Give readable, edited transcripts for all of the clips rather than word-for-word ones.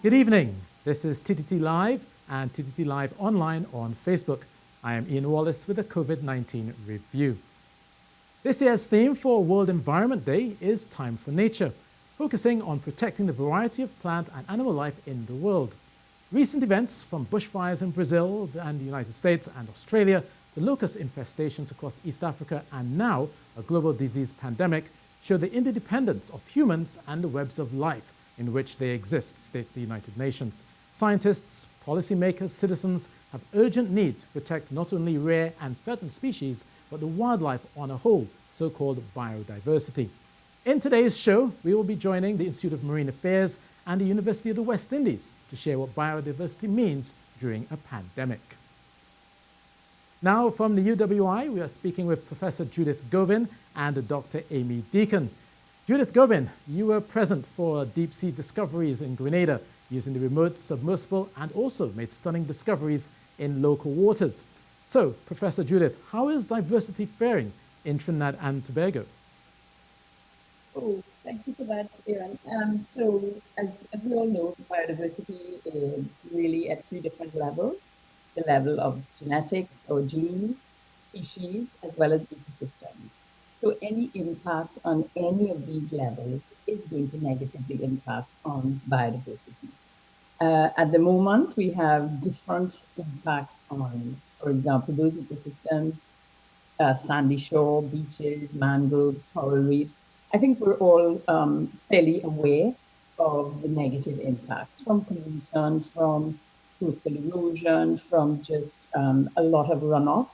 Good evening. This is TTT Live and TTT Live online on Facebook. I am Ian Wallace with a COVID-19 review. This year's theme for World Environment Day is Time for Nature, focusing on protecting the variety of plant and animal life in the world. Recent events from bushfires in Brazil and the United States and Australia to locust infestations across East Africa and now a global disease pandemic show the interdependence of humans and the webs of life in which they exist, states the United Nations. Scientists, policymakers, citizens have urgent need to protect not only rare and threatened species, but the wildlife on a whole, so-called biodiversity. In today's show, we will be joining the Institute of Marine Affairs and the University of the West Indies to share what biodiversity means during a pandemic. Now, from the UWI, we are speaking with Professor Judith Gobin and Dr. Amy Deacon. Judith Gobin, you were present for deep-sea discoveries in Grenada using the remote submersible and also made stunning discoveries in local waters. So, Professor Judith, how is diversity faring in Trinidad and Tobago? Oh, thank you for that, Aaron. So, as we all know, biodiversity is really at three different levels: the level of genetics or genes, species, as well as ecosystems. So any impact on any of these levels is going to negatively impact on biodiversity. At the moment, we have different impacts on, for example, those ecosystems, sandy shore, beaches, mangroves, coral reefs. I think we're all fairly aware of the negative impacts from pollution, from coastal erosion, from just a lot of runoff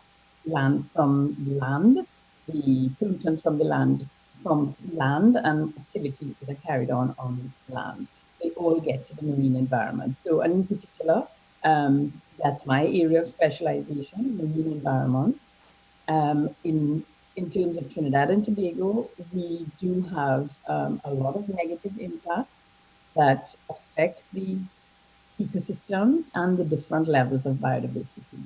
from land, the pollutants from land and activities that are carried on land. They all get to the marine environment. So, and in particular, that's my area of specialization, marine environments. In terms of Trinidad and Tobago, we do have a lot of negative impacts that affect these ecosystems and the different levels of biodiversity.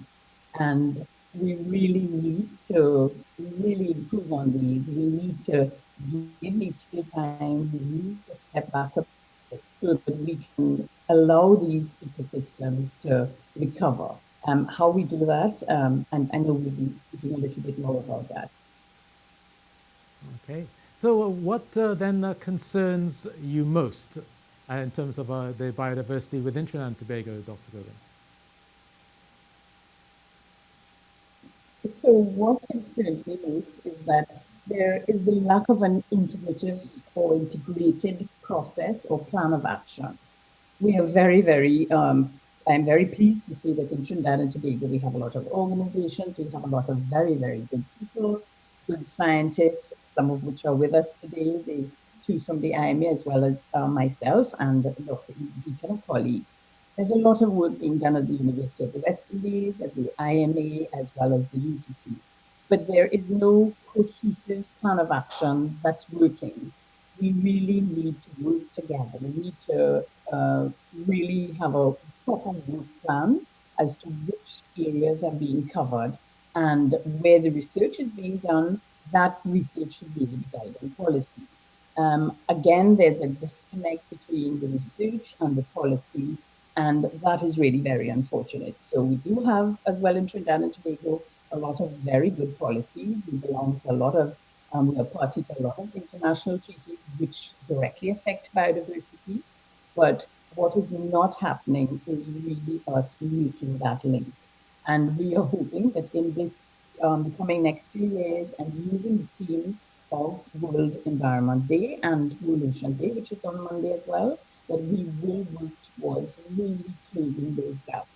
And we really need to really improve on these. We need to give each the time. We need to step back a bit so that we can allow these ecosystems to recover. How we do that, and I know we'll be speaking a little bit more about that. Okay. So what then concerns you most in terms of the biodiversity within Trinidad and Tobago, Dr. Gobin? So what concerns me most is that there is the lack of an integrative or integrated process or plan of action. We are I'm very pleased to see that in Trinidad and Tobago, we have a lot of organizations, we have a lot of very, very good people, good scientists, some of which are with us today, the two from the IMA as well as myself and Dr. Deacon, a colleague. There's a lot of work being done at the University of the West Indies, at the IMA, as well as the UTT. But there is no cohesive plan of action that's working. We really need to work together. We need to really have a proper work plan as to which areas are being covered and where the research is being done. That research should really be guiding policy. Again, there's a disconnect between the research and the policy, and that is really very unfortunate. So we do have, as well in Trinidad and Tobago, a lot of very good policies. We belong to a lot of, we are party to a lot of international treaties which directly affect biodiversity. But what is not happening is really us making that link. And we are hoping that in this coming next few years and using the theme of World Environment Day and World Ocean Day, which is on Monday as well, that we will work towards really closing those gaps,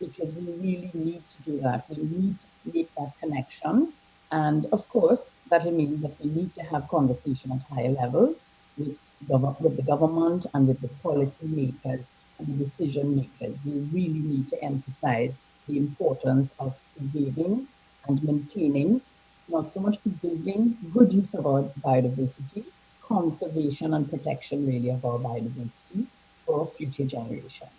because we really need to do that. We need to make that connection. And of course, that will mean that we need to have conversation at higher levels with the government and with the policy makers and the decision makers. We really need to emphasize the importance of preserving and maintaining, not so much preserving, good use of our biodiversity, conservation and protection really of our biodiversity for future generations.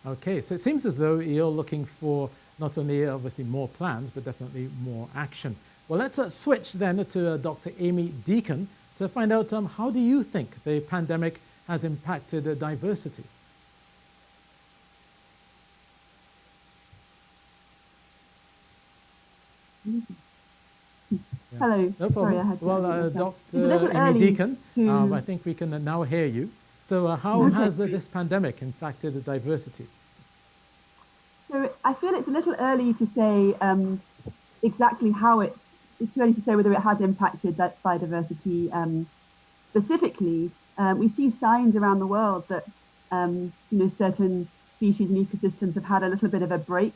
Okay, so it seems as though you're looking for not only obviously more plans, but definitely more action. Well, let's switch then to Dr. Amy Deacon to find out how do you think the pandemic has impacted diversity? Yeah. Hello. No Sorry, problem. I had to Well, unmute myself. It's a Dr. little Amy early Deacon, to. I think we can now hear you. So how Okay. has this pandemic impacted the diversity? So I feel it's a little early to say exactly how it's too early to say whether it has impacted that biodiversity specifically. We see signs around the world that certain species and ecosystems have had a little bit of a break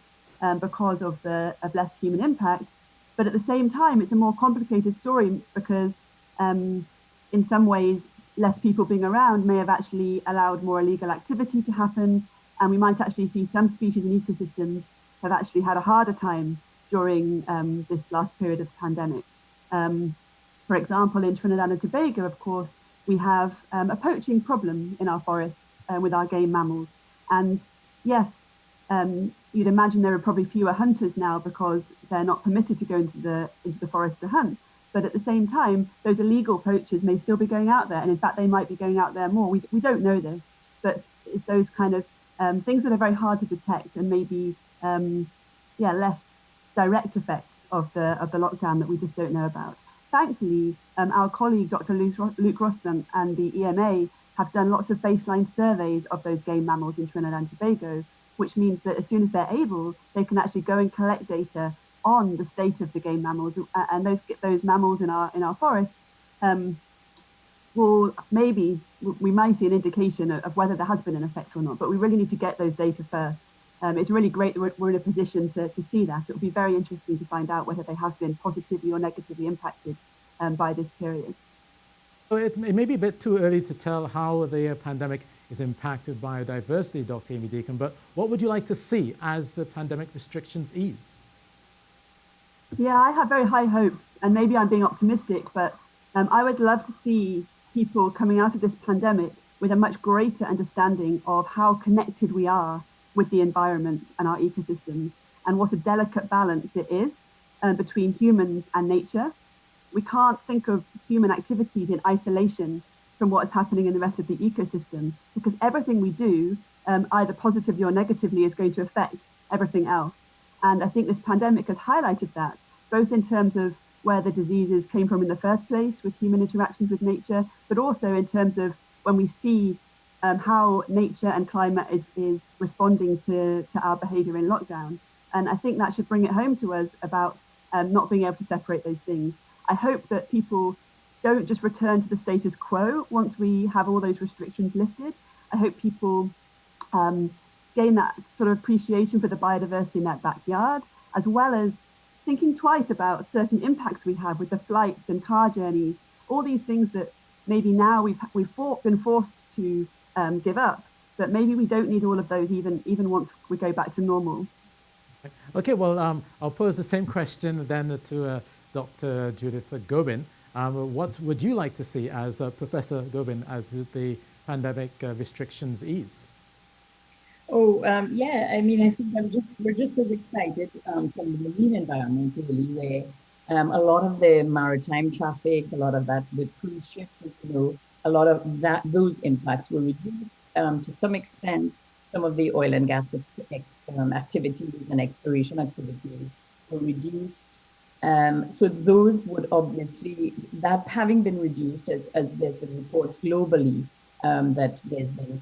because of less human impact. But at the same time, it's a more complicated story because in some ways, less people being around may have actually allowed more illegal activity to happen. And we might actually see some species and ecosystems have actually had a harder time during this last period of the pandemic. For example, in Trinidad and Tobago, of course, we have a poaching problem in our forests with our game mammals. And yes, you'd imagine there are probably fewer hunters now because they're not permitted to go into the forest to hunt. But at the same time, those illegal poachers may still be going out there. And in fact, they might be going out there more. We don't know this, but it's those kind of things that are very hard to detect and maybe less direct effects of the lockdown that we just don't know about. Thankfully, our colleague Dr. Luke Rostam and the EMA have done lots of baseline surveys of those game mammals in Trinidad and Tobago, which means that as soon as they're able, they can actually go and collect data on the state of the game mammals, and those mammals in our forests will maybe we might see an indication of whether there has been an effect or not. But we really need to get those data first. It's really great that we're in a position to see that. It will be very interesting to find out whether they have been positively or negatively impacted by this period. So it may be a bit too early to tell how the pandemic is impacted biodiversity, Dr. Amy Deacon, but what would you like to see as the pandemic restrictions ease? Yeah, I have very high hopes, and maybe I'm being optimistic, but I would love to see people coming out of this pandemic with a much greater understanding of how connected we are with the environment and our ecosystems, and what a delicate balance it is between humans and nature. We can't think of human activities in isolation from what is happening in the rest of the ecosystem, because everything we do, either positively or negatively, is going to affect everything else. And I think this pandemic has highlighted that, both in terms of where the diseases came from in the first place with human interactions with nature, but also in terms of when we see how nature and climate is responding to our behavior in lockdown. And I think that should bring it home to us about not being able to separate those things. I hope that people don't just return to the status quo once we have all those restrictions lifted. I hope people gain that sort of appreciation for the biodiversity in their backyard, as well as thinking twice about certain impacts we have with the flights and car journeys, all these things that maybe now we've been forced to give up, but maybe we don't need all of those even once we go back to normal. Okay, well, I'll pose the same question then to Dr. Judith Gobin. What would you like to see as Professor Gobin as the pandemic restrictions ease? Yeah, I mean, I think we're just as excited from the marine environment, really, where a lot of the maritime traffic, a lot of that with cruise ships, a lot of those impacts were reduced to some extent. Some of the oil and gas activities and exploration activities were reduced. So those would obviously, that having been reduced, as there's been reports globally, that there's been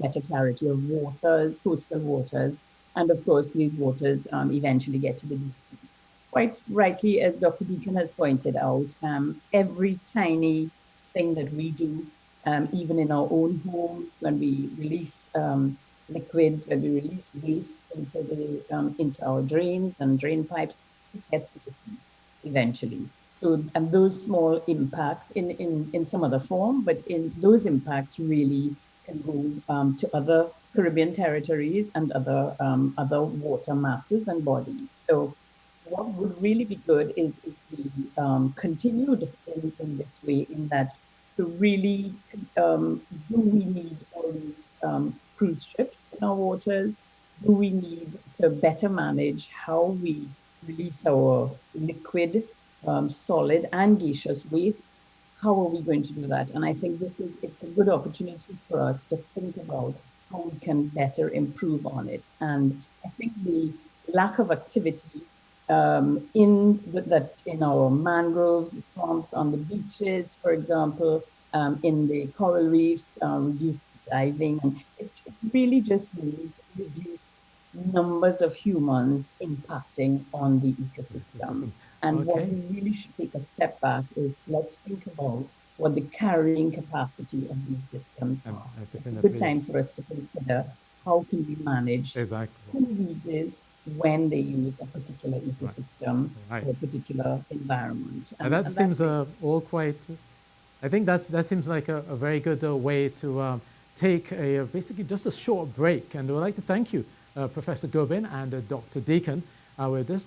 better clarity of waters, coastal waters, and of course these waters eventually get to the deep sea. Quite rightly, as Dr. Deacon has pointed out, every tiny thing that we do, even in our own homes, when we release liquids, when we release waste into our drains and drain pipes, it gets to the sea eventually. So, and those small impacts in some other form, but in those impacts really can go to other Caribbean territories and other water masses and bodies. So what would really be good is if we continued in this way, in that to really, do we need all these cruise ships in our waters? Do we need to better manage how we release our liquid, solid and gaseous waste? How are we going to do that? And I think it's a good opportunity for us to think about how we can better improve on it. And I think the lack of activity in our mangroves, swamps, on the beaches, for example, in the coral reefs, reduce diving, and it really just means reduce numbers of humans impacting on the ecosystem. And what we really should take a step back is let's think about what the carrying capacity of these systems are. It's a good time for us to consider how can we manage who uses when they use a particular ecosystem or a particular environment. And that seems all quite, I think that seems like a very good way to take basically just a short break. And I would like to thank you, Professor Gobin and Dr. Deacon. With this